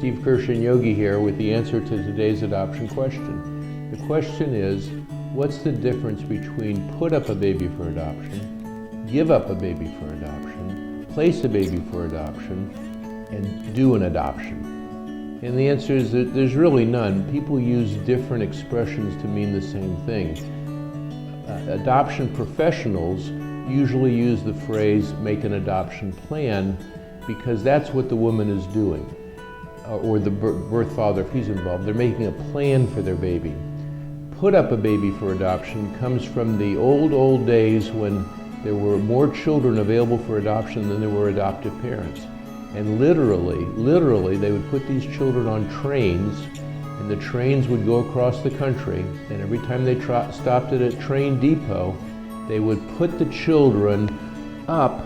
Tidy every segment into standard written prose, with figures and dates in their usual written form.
Steve Kirsh and Yogi here with the answer to today's adoption question. The question is, what's the difference between put up a baby for adoption, give up a baby for adoption, place a baby for adoption, and do an adoption? And the answer is that there's really none. People use different expressions to mean the same thing. Adoption professionals usually use the phrase make an adoption plan because that's what the woman is doing, or the birth father if he's involved. They're making a plan for their baby. Put up a baby for adoption comes from the old days when there were more children available for adoption than there were adoptive parents. And literally, they would put these children on trains, and the trains would go across the country, and every time they stopped at a train depot, they would put the children up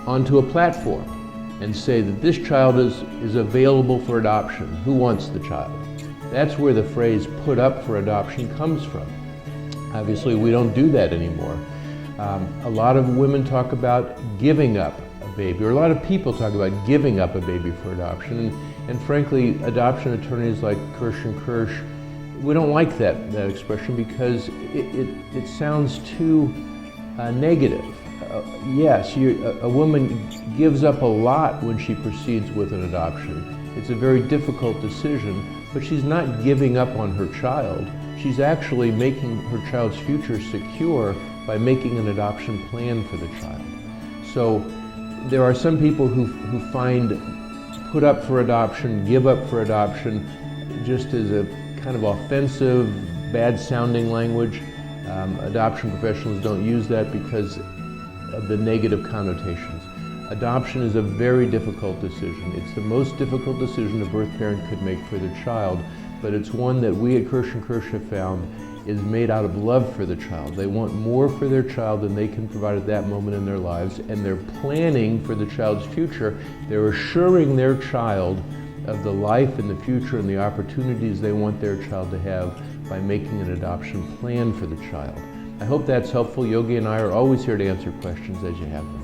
onto a platform and say that this child is available for adoption. Who wants the child? That's where the phrase put up for adoption comes from. Obviously, we don't do that anymore. A lot of women talk about giving up a baby, or a lot of people talk about giving up a baby for adoption. And frankly, adoption attorneys like Kirsh and Kirsh, we don't like that expression because it sounds too negative. Yes, a woman gives up a lot when she proceeds with an adoption. It's a very difficult decision, but she's not giving up on her child. She's actually making her child's future secure by making an adoption plan for the child. So there are some people who find put up for adoption, give up for adoption, just as a kind of offensive, bad-sounding language. Adoption professionals don't use that because of the negative connotations. Adoption is a very difficult decision. It's the most difficult decision a birth parent could make for their child, but it's one that we at Kirsh and Kirsh have found is made out of love for the child. They want more for their child than they can provide at that moment in their lives, and they're planning for the child's future. They're assuring their child of the life and the future and the opportunities they want their child to have by making an adoption plan for the child. I hope that's helpful. Yogi and I are always here to answer questions as you have them.